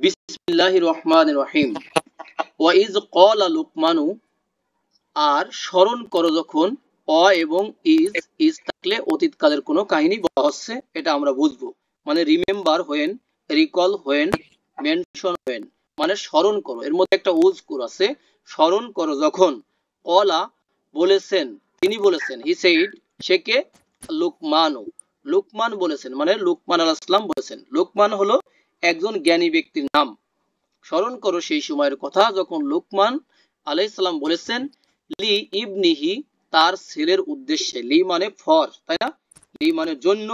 বিসমিল্লাহির রহমানির রহিম। ওয়াইজ ক্বালা লুকমানু, আর স্মরণ করো যখন এবং ইজ থাকলে অতীতকালের কোনো কাহিনী বলা হচ্ছে, এটা আমরা বুঝবো। মানে remember when, recall when, mention when, মানে স্মরণ করো। এর মধ্যে একটা উজকুর আছে, স্মরণ করো যখন। কলা বলেছেন, তিনি বলেছেন, হি সেইড, সে কে? লুকমানু, লুকমান বলেছেন, মানে লুকমান আলাইহিস সালাম বলেছেন। লুকমান হলো একজন জ্ঞানী ব্যক্তির নাম। স্মরণ করো সেই সময়ের কথা যখন লুকমান আলাইহিস সালাম বলেছেন লি ইবনিহি, তার ছেলের উদ্দেশ্যে। লি মানে ফর, তাই না? লি মানে জন্য,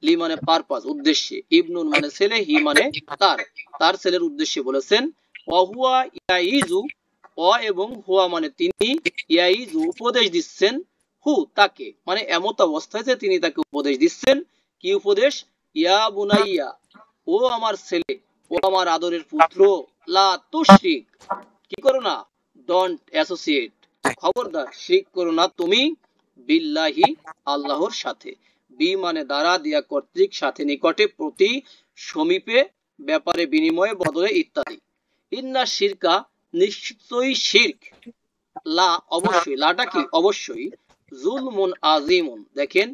লি মানে পারপাস, উদ্দেশ্যে। ইবনুন মানে ছেলে, হি মানে তার, তার ছেলের উদ্দেশ্যে বলেছেন। ওয়াহুয়া ইয়াইজু, এবং হুয়া মানে তিনি, ইয়াইজু উপদেশ দিচ্ছেন, হু তাকে, মানে এমত অবস্থায় যে তিনি তাকে উপদেশ দিচ্ছেন। কি উপদেশ? ইয়া বুনাইয়া, ও আমার ছেলে, ও আমার আদরের পুত্র, লা তুশরিক, কি করো না? ডোন্ট অ্যাসোসিয়েট, খবরদার শিরক করো না তুমি, বিল্লাহি, আল্লাহর সাথে। বি মানে দ্বারা, দিয়া কর্তৃক, সাথে নিকটে, প্রতি, সমীপে, ব্যাপারে, বিনিময়ে, বদলে ইত্যাদি। ইন্না শিরকা, নিশ্চয়ই শিরক, লা অবশ্যই, লাটা কি? অবশ্যই, জুলমুন আজিমুন, দেখেন,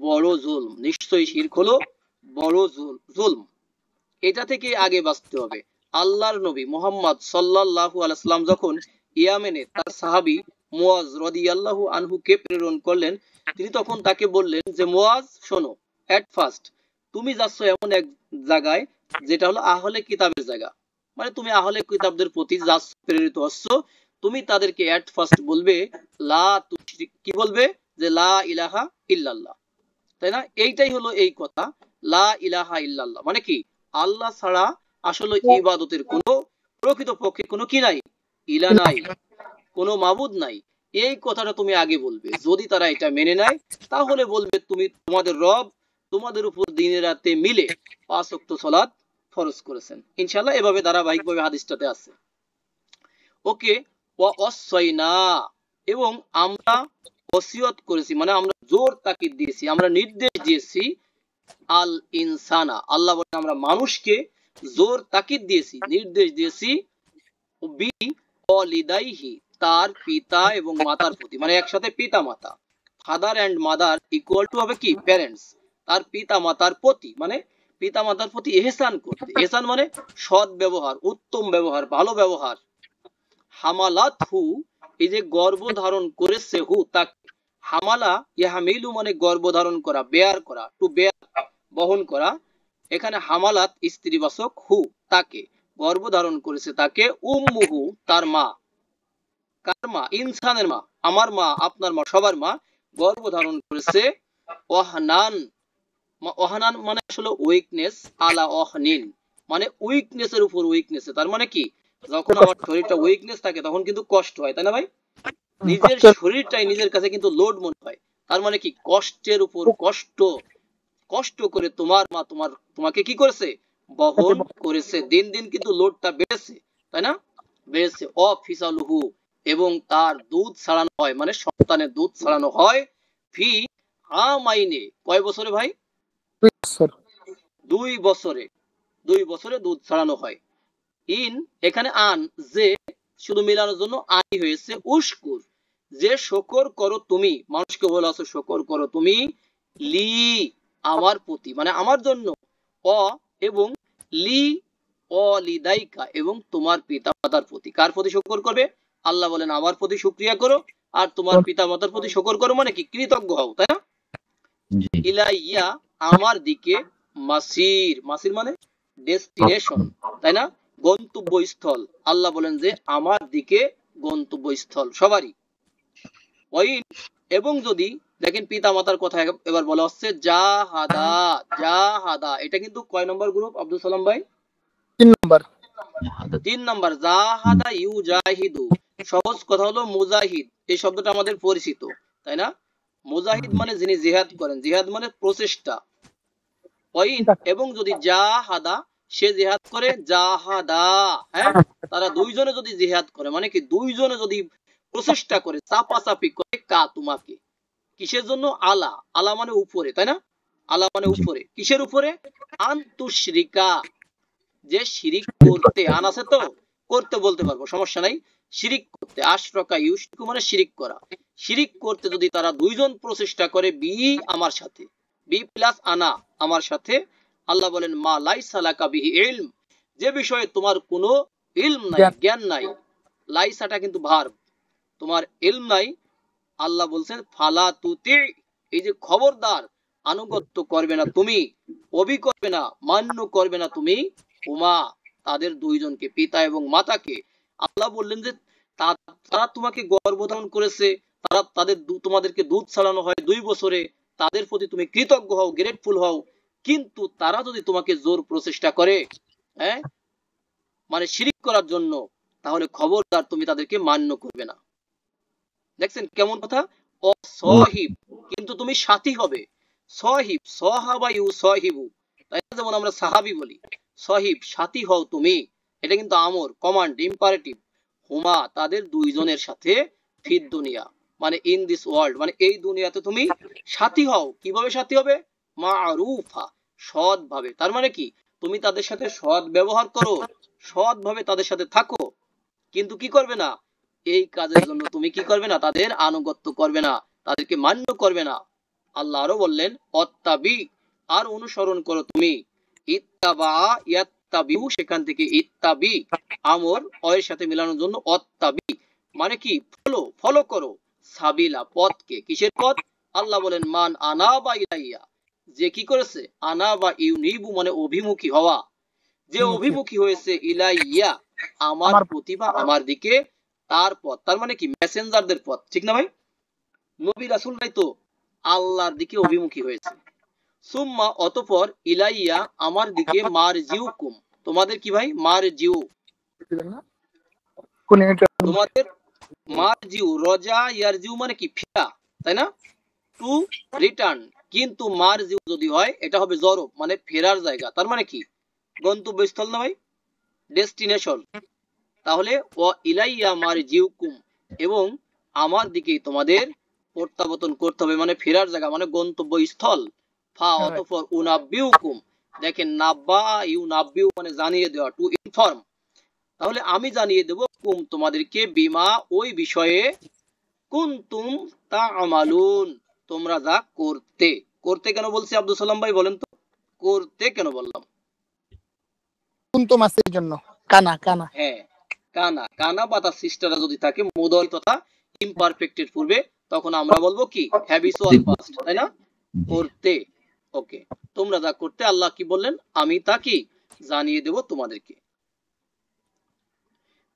বড় জুলম। নিশ্চয়ই শিরক হলো বড় জুলম। এটা থেকে আগে বাঁচতে হবে। আল্লাহর নবী মুহাম্মদ সাল্লাল্লাহু আলাইহি সাল্লাম যখন ইয়ামেনে তার সাহাবী মুয়াজ রাদিয়াল্লাহু আনহুকে প্রেরণ করলেন, তিনি তখন তাকে বললেন যে মুয়াজ শোনো, এট ফার্স্ট তুমি যাচ্ছ এমন এক জায়গায় যেটা হলো আহলে কিতাবের জায়গা। মানে তুমি আহলে কিতাবদের প্রতি যাচ্ছ, প্রেরিত হচ্ছ, তুমি তাদেরকে এট ফার্স্ট বলবে লা তুশরিক, কি বলবে? যে লা ইলাহা ইল্লাল্লাহ, তাই না? এইটাই হলো এই কথা, লা ইলাহা ইল্লাল্লাহ, মানে কি? আল্লাহ ছাড়া আসলে ইবাদতের কোনো, প্রকৃত পক্ষে কোনো কি নাই? ইলা নাই, কোনো মাবুদ নাই। এই কথাটা তুমি আগে বলবে। যদি তারা এটা মেনে নেয়, তাহলে বলবে তুমি, তোমাদের রব তোমাদের উপর দিনে রাতে মিলে 5 ওয়াক্ত সালাত ফরজ করেছেন। ইনশাআল্লাহ এভাবে ধারাবাহিকভাবে হাদিসটাতে আছে। ওকে। ওয়া ওয়াসাইনা, এবং আমরা ওসিয়ত করেছি, মানে আমরা জোর তাকিদ দিয়েছি, আমরা নির্দেশ দিয়েছি, আল ইনসানা, আল্লাহ বলেন আমরা মানুষকে জোর তাকিদ দিয়েছি, নির্দেশ দিয়েছি, বি ওয়ালিদাইহি, তার পিতা এবং মাতার প্রতি, মানে একসাথে পিতা মাতা, father and mother equal to হবে কি? প্যারেন্টস। তার পিতা মাতার প্রতি, মানে পিতা মাতার প্রতি এহসান করতে। এহসান মানে সৎ ব্যবহার, উত্তম ব্যবহার, ভালো ব্যবহার। হামালাত হু, এই যে গর্ভ ধারণ করেছে, হু তাকে। হামালা ইয়াহমিলু মানে গর্ভ ধারণ করা, বেয়ার করা, টু বেয়ার, বহন করা। এখানে হামালাত স্ত্রীবাচক, হু তাকে, গর্ভ ধারণ করেছে তাকে, উম্মুহু তার মা। কার মা? ইনসানের মা, আমার মা, আপনার মা, সবার মা গর্ভ ধারণ করেছে। ওয়াহনান, ওয়াহনান মানে আসলে উইকনেস, আলা ওহনিন মানে উইকনেসের উপর উইকনেস। তার মানে কি? যখন আমার শরীরটা উইকনেস থাকে তখন কিন্তু কষ্ট হয়, তাই না ভাই? নিজের শরীরটাই নিজের কাছে কিন্তু লোড মনে হয়। তার মানে কি? কষ্টের উপর কষ্ট, কষ্ট করে তোমার মা তোমাকে কি করেছে? বহন করেছে। দিন দিন কিন্তু লোডটা বেড়েছে, তাই না? বেড়েছে। অফিসালুহু, এবং তার দুধ ছাড়ানো হয়, মানে সন্তানের দুধ ছাড়ানো হয়। ফি আমাইনে, কয় বছরে ভাই? 2 বছরে, 2 বছরে দুধ ছাড়ানো হয়। ইন, এখানে আন, যে, শুধু মিলানোর জন্য আই হয়েছে। উশকুর, যে শকর করো তুমি, মানুষকে বলা আছে শকর করো তুমি, লি, আমার প্রতি, মানে আমার জন্য, অ, এবং লি অলিদাইকা, এবং তোমার পিতা মাতার প্রতি। কার প্রতি শকর করবে? আল্লাহ বলেন আমার প্রতি শুকরিয়া করো, আর তোমার পিতা মাতার প্রতি শকর করো, মানে কি? কৃতজ্ঞ হও, তাই না? ইলাইয়া, আমার দিকে, মাসির, মাসির মানে ডেস্টিনেশন, তাই না? গন্তব্যস্থল। আল্লাহ বলেন যে আমার দিকে গন্তব্যস্থল সবারই। ওয়াইন, এবং যদি, দেখেন পিতা মাতার কথা এবার বলা হচ্ছে জাহাদা, জাহাদা, এটা কিন্তু কয় নম্বর গ্রুপ আব্দুল সালাম ভাই? 3 নাম্বার। 3 নাম্বার। জাহাদা ইউজাহিদু, সহজ কথা হলো মুজাহিদ, এই শব্দটা আমাদের পরিচিত, তাই না? মুজাহিদ মানে যিনি জিহাদ করেন, জিহাদ মানে প্রচেষ্টা। ওয়াইন, এবং যদি জাহাদা, সে জিহাদ করে, জাহাদা, হ্যাঁ, তারা দুইজনে যদি জিহাদ করে, মানে কি? দুইজনে যদি প্রচেষ্টা করে, চাপাচাপি করে, কা তোমাকে, কিসের জন্য? আলা, আলা মানে উপরে, তাই না? আলা মানে উপরে, কিসের উপরে? আন্তুশরিকা, যে শিরিক করতে, আন আছে তো, করতে বলতে পারবো, সমস্যা নাই। শিরিক করতে, আশরাকা ইউশরিকু মানে শিরিক করা। শিরিক করতে যদি তারা দুইজন প্রচেষ্টা করে, বি আমার সাথে, বি প্লাস আনা আমার সাথে, আল্লাহ বলেন মা লাইসা লাকা বিহি ইলম, যে বিষয়ে তোমার কোনো ইলম নাই, জ্ঞান নাই। লাইসাটা কিন্তু ভার্ব, তোমার ইলম নাই। আল্লাহ বলছেন ফালা তুতি, এই যে খবরদার আনুগত্য করবে না তুমি, অবি করবে না, মান্য করবে না তুমি, উমা তাদের দুইজনকে, পিতা এবং মাতাকে। আল্লাহ বললেন যে তারা তোমাকে গর্ভধারণ করেছে, তারা তোমাদেরকে দুধ ছাড়ানো হয় 2 বছরে, তাদের প্রতি তুমি কৃতজ্ঞ হও, গ্রেটফুল হও। কিন্তু তারা যদি তোমাকে জোর প্রচেষ্টা করে, হ্যাঁ, মানে শিরিক করার জন্য, তাহলে খবরদার তুমি তাদেরকে মান্য করবে না। দেখছেন কেমন কথা? অসহিব, কিন্তু তুমি সাথী হবে। সহিব, সহাবা ইউ সহিবু, তাই না? যেমন আমরা সাহাবি বলি, সহিব সাথী হও তুমি, এটা কিন্তু আমর, কমান্ড, ইম্পারেটিভ। হুমা তাদের দুইজনের সাথে, ফিদ দুনিয়া মানে ইন দিস ওয়ার্ল্ড, মানে এই দুনিয়াতে তুমি সাথী হও। কিভাবে সাথী হবে? মারুফা, সৎ ভাবে। তার মানে কি, তুমি তাদের সাথে সৎ ব্যবহার করো, সৎ ভাবে তাদের সাথে থাকো, কিন্তু কি করবে না, এই কাজের জন্য তুমি কি করবে না, তাদের আনুগত্য করবে না, তাদেরকে মান্য করবে না। আল্লাহ আরো বললেন অত্তাবি, আর অনুসরণ করো তুমি। ইত্তাবা ইয়াত্তাবিউ, সেখান থেকে ইত্তাবি আমর অয়ের সাথে মিলানোর জন্য অত্তাবি মানে কি, ফলো, ফলো করো, সাবিলা পথকে। কিসের পথ? আল্লাহ বলেন মান আনাবা ইলাইয়া, যে কি করেছে, আনাবা ইউনিবু মানে অভিমুখী হওয়া, যে অভিমুখী হয়েছে, ইলাইয়া আমার প্রতি বা আমার দিকে, তার পথ, তার মানে কি মেসেঞ্জারদের পথ, ঠিক না ভাই? নবী রাসূলরাই তো আল্লাহর দিকে অভিমুখী হয়েছে। সুম্মা অতঃপর, ইলাইয়া আমার দিকে, মারজিউকুম তোমাদের কি ভাই, মারজিউ তোমাদের, মারজিউ রজা ইয়ারজিউ মানে কি ফেরা, তাই না? টু রিটার্ন, কিন্তু মারজিউ যদি হয় এটা হবে জরব, মানে ফেরার জায়গা, তার মানে কি গন্তব্যস্থল না ভাই, ডেস্টিনেশন। তাহলে ও ইলাইয়া মারজিউকুম, এবং আমার দিকেই তোমাদের প্রত্যাবর্তন করতে হবে, মানে ফেরার জায়গা, মানে গন্তব্যস্থল। ফা অতঃপর উনাব্বিউকুম, দেখেন নাব্বা ইউ নাব্বিউ মানে জানিয়ে দেওয়া, টু ইনফর্ম। তাহলে আমি জানিয়ে দেব কুম তোমাদেরকে, বিমা ওই বিষয়ে, কুনতুম তা'মালুন তোমরা যা করতে। করতে কেন বলছি আব্দুল সালাম ভাই বলেন তো, করতে কেন বললাম? কুনতুম মাসের জন্য, কানা কানা, হ্যাঁ, কানা, কানা বা তার সিস্টাররা যদি থাকে মুদারি তথা ইমপারফেক্টের পূর্বে, তখন আমরা বলবো কি হ্যাবিচুয়াল পাস্ট, তাই না? করতে। ওকে, তোমরা যা করতে, আল্লাহ কি বললেন, আমি তা কি জানিয়ে দেব তোমাদেরকে।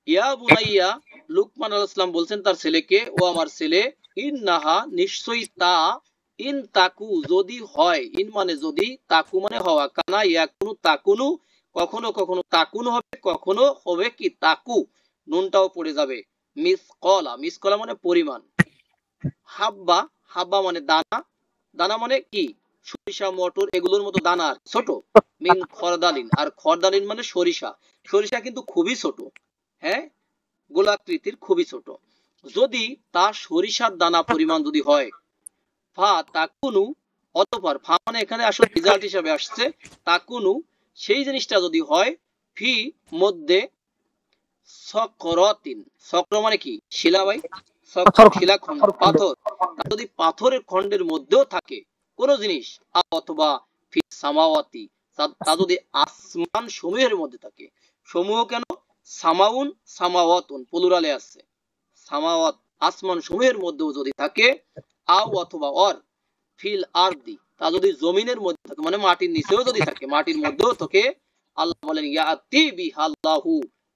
ইয়া বুনাইয়া, লুকমান আলাইহিস সালাম বলছেন তার ছেলেকে, ও আমার ছেলে, ইন্নাহা নিশ্চয়ই তা, ইন তাকু যদি হয়, ইন মানে যদি, তাকু মানে হওয়া, কানা ইয়াকুনু তাকুনু, কখনো কখনো তাকুনু হবে, কখনো হবে কি তাকু, নুনটাও পড়ে যাবে। মিসকলা, মিসকলা মানে পরিমাণ। হাব্বা, হাব্বা মানে দানা, দানা মানে কি সরিষা, মটর এগুলোর মতো দানা, আর ছোট। মিন খরদালিন, আর খরদালিন মানে সরিষা, সরিষা কিন্তু খুবই ছোট, হ্যাঁ, গোলাকৃতির, খুবই ছোট। যদি তা সরিষার দানা পরিমাণ যদি হয়, ফা তাকুনু, অতঃপর, ফা মানে এখানে আসলে রেজাল্ট হিসেবে আসছে, তাকুনু সেই জিনিসটা যদি হয়, ফি মধ্যে, সকরতিন, সকর মানে কি শিলা ভাই, শিলা খন্ড, পাথর, যদি পাথরের খন্ডের মধ্যেও থাকে কোন জিনিস, অথবা ফি সামাওয়াতি, তা যদি আসমান সমূহের মধ্যে থাকে, সমূহ কেন, সামাউন সামাওয়াতুন প্লুরালে আছে, সামাওয়াত আসমান সমূহের মধ্যেও যদি থাকে, আও অথবা অর, ফিল আরদি তা যদি জমিনের মধ্যে থাকে, মানে মাটির নিচেও যদি থাকে, মাটির মধ্যেও থাকে, আল্লাহ বলেন ইয়াতি বিহাল্লাহু,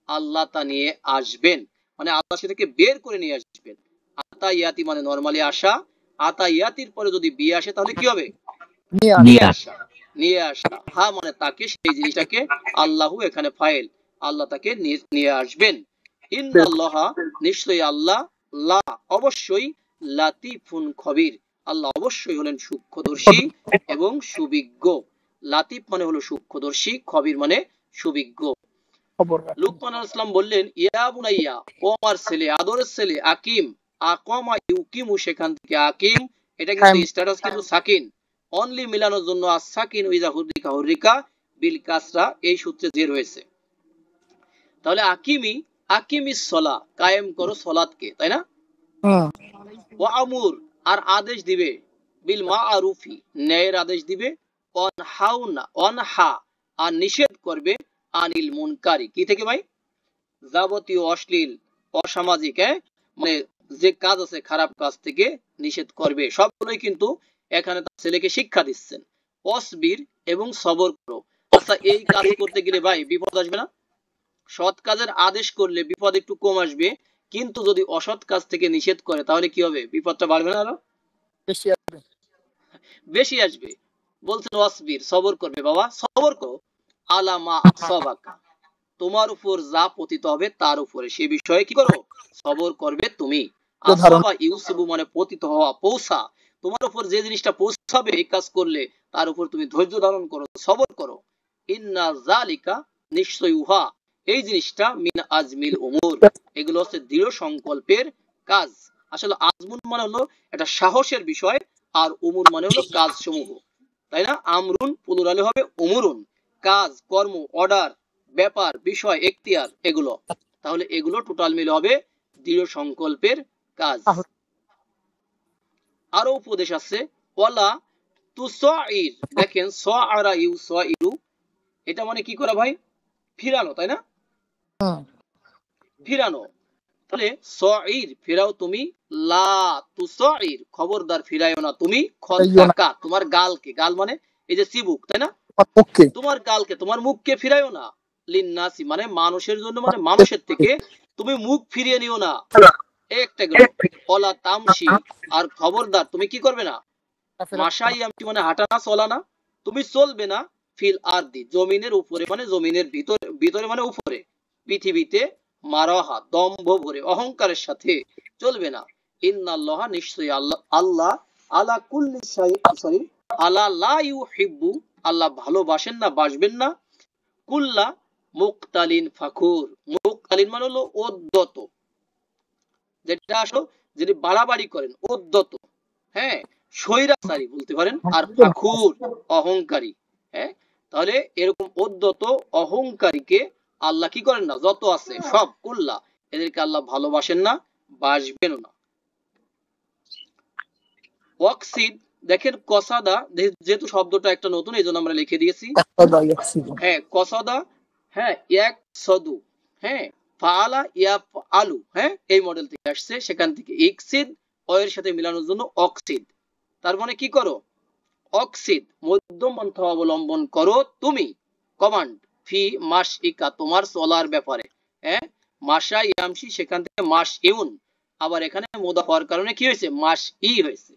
আল্লাহ তা নিয়ে আসবেন, মানে আল্লাহ সেটাকে বের করে নিয়ে আসবেন। আতা ইয়াতি মানে নরমালি আসা, আতা ইয়াতির পরে যদি বি আসে তাহলে কি হবে, নিয়ে আসা, নিয়ে আসা। হা মানে তাকে, সেই জিনিসটাকে, আল্লাহু এখানে ফাইল, আল্লাহ তাকে নিয়ে আসবেন। ইন্নাল্লাহা নিশ্চয়ই আল্লাহ, লা অবশ্যই, লাতিফুন খবির আল্লাহ অবশ্যই হলেন সূক্ষ্মদর্শী এবং সুবিজ্ঞ। লাতিফ মানে হলো সূক্ষ্মদর্শী, খবির মানে সুবিজ্ঞ। লুকমান আলাইহিস সালাম বললেন ইয়া বুনাইয়া, ও আমার ছেলে, আদরের ছেলে, আকিম, আকমা ইউকিমু সেখান থেকে আকিম, এটা কিন্তু স্ট্যাটাস কিন্তু সাকিন, অনলি মিলানোর জন্য, আর সাকিন ইজা হুররিকা হুররিকা, বিল কাসরা এই সূত্রে যে রয়েছে। তাহলে আকিমিস সলা, কায়েম করো সলাতকে, তাই না? ওয়া আমুর, আর আদেশ দিবে, বিল মাআরুফি, ন্যায়ের আদেশ দিবে, অনহা, আর নিষেধ করবে, আনিল মুনকারি, কি থেকে ভাই? যাবতীয় অশ্লীল অসামাজিক, মানে যে কাজ আছে খারাপ কাজ থেকে নিষেধ করবে। সবগুলোই কিন্তু এখানে তার ছেলেকে শিক্ষা দিচ্ছেন। অসবির, এবং সবর করো। আচ্ছা, এই কাজ করতে গেলে ভাই বিপদ আসবে না? সৎ কাজের আদেশ করলে বিপদ একটু কম আসবে, কিন্তু যদি অসৎ কাজ থেকে নিষেধ করে তাহলে কি হবে? বিপদটা বাড়বে না আরো? বেশি আসবে। বলছেন ওয়াসবির, সবর করবে বাবা, সবর করো, আলামা আসাবাকা, তোমার উপর যা পতিত হবে তার উপরে, সে বিষয়ে কি করো? সবর করবে তুমি। আসাবা ইউসিবু মানে পতিত হওয়া, পৌঁছা, তোমার উপর যে জিনিসটা পৌঁছাবে এই কাজ করলে তার উপর তুমি ধৈর্য ধারণ করো, সবর করো। ইন্না যালিকা, নিশ্চয় উহা, এই জিনিসটা, মিন আজমিল উমুর, এগুলো হচ্ছে দৃঢ় সংকল্পের কাজ। আসলে আজমুন মানে হলো এটা সাহসের বিষয়, আর উমুর মানে হলো কাজ সমূহ, তাই না? আমরুন প্লুরালে হবে উমুরুন, কাজ, কর্ম, অর্ডার, ব্যাপার, বিষয়, এখতিয়ার, এগুলো। তাহলে এগুলো টোটাল মিলে হবে দৃঢ় সংকল্পের কাজ। আরো উপদেশ আছে, ওয়ালা তুসাইর, দেখেন সাআরা ইউসাইরু, এটা মানে কি করা ভাই? ফিরানো, তাই না? ফিরানো। তাহলে সাইর, ফিরাও তুমি, লা তুসাইর, খবরদার ফিরাইও না তুমি, খদ্দাকা, তোমার গালকে, গাল মানে এই যে চিবুক, তাই না? তোমার গালকে, তোমার মুখকে ফিরাইও না, লিন্নাসি মানে মানুষের জন্য, মানে মানুষের থেকে তুমি মুখ ফিরিয়ে নিও না, একটা গেল। ওয়ালা তামশি, আর খবরদার তুমি কি করবে না? মাশাই আমটি মানে হাঁটা না, চলা না, তুমি চলবে না, ফিল আরদি, জমিনের উপরে, মানে জমিনের ভিতরে, ভিতরে মানে উপরে, পৃথিবীতে, মারাহা, দম্ভ ভরে, অহংকারের সাথে চলবে না। ইন্নাল্লাহ, নিশ্চয়ই আল্লাহ, আল্লাহ, আলা কুল্লি সরি, আলা লা ইউহিব্বু, আল্লাহ ভালোবাসেন না, বাসবেন না, কুল্লা মুক্তালিন ফাখুর, মুক্তালিন মানে হলো উদ্যত, যেটা আসলে যিনি বাড়াবাড়ি করেন, উদ্যত, হ্যাঁ, স্বৈরাচারী বলতে পারেন, আর ফাখুর অহংকারী। হ্যাঁ, তাহলে এরকম উদ্যত অহংকারীকে আল্লাহ কি করেন না? যত আছে সব কুল্লা, এদেরকে আল্লাহ ভালোবাসেন না, বাসবেন না। ওয়াকসিদ, দেখেন কসাদা, যেহেতু শব্দটা একটা নতুন এই জন্য আমরা লিখে দিয়েছি। হ্যাঁ, কসাদা, হ্যাঁ, এক সদু, হ্যাঁ, ফাআলা ইয়াফ আলু, হ্যাঁ, এই মডেল থেকে আসছে, সেখান থেকে ইকসিদ, অয়ের সাথে মিলানোর জন্য অক্সিদ। তার মানে কি করো? অক্সিদ, মধ্যম পন্থা অবলম্বন করো তুমি, কমান্ড, ফি মাস ইকা, তোমার চলার ব্যাপারে, হ্যাঁ, মাসা ইয়ামসি, সেখান থেকে মাস ইউন, আবার এখানে মোদা হওয়ার কারণে কি হয়েছে? মাস ই হয়েছে।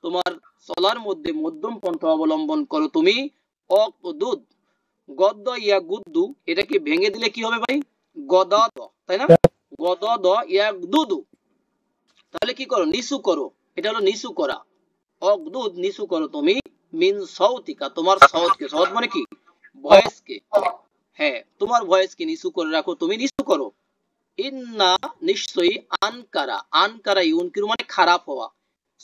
তোমার চলার মধ্যে মধ্যম পন্থা অবলম্বন করো তুমি। অকদুদ, গদ্দ ইয়া গুদ্দু, এটাকে ভেঙে দিলে কি হবে ভাই? গদদ, তাই না? গদদ ইয়া দুদু, তাহলে কি করো? নিচু করো, এটা হলো নিচু করা। অকদুদ, নিচু করো তুমি, মিন সৌতিকা, তোমার সৌতকে, সৌত মানে কি? ভয়েসকে, হ্যাঁ, তোমার ভয়েসকে নিচু করে রাখো, তুমি নিচু করো। ইন্না, নিশ্চয়ই, আনকারা, আনকারা ইউনকির মানে খারাপ হওয়া,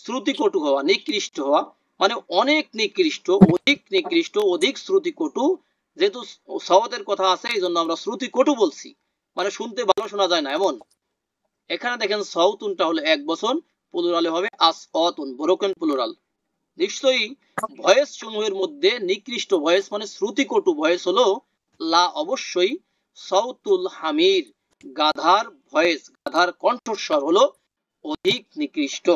শ্রুতিকটু হওয়া, নিকৃষ্ট হওয়া, মানে অনেক নিকৃষ্ট, অধিক নিকৃষ্ট, অধিক শ্রুতিকটু, যেহেতু সওয়াদের কথা আছে এই জন্য আমরা শ্রুতিকটু বলছি, মানে শুনতে ভালো শোনা যায় না এমন। এখানে দেখেন সৌতুনটা হলো এক বচন, প্লুরালে হবে আসঅতুন, ব্রোকেন প্লুরাল। নিশ্চয়ই ভয়েস সমূহের মধ্যে নিকৃষ্ট ভয়েস মানে শ্রুতিকটু ভয়েস হলো লা, অবশ্যই, সৌতুল হামির, গাধার ভয়েস, গাধার কণ্ঠস্বর হলো অধিক নিকৃষ্ট।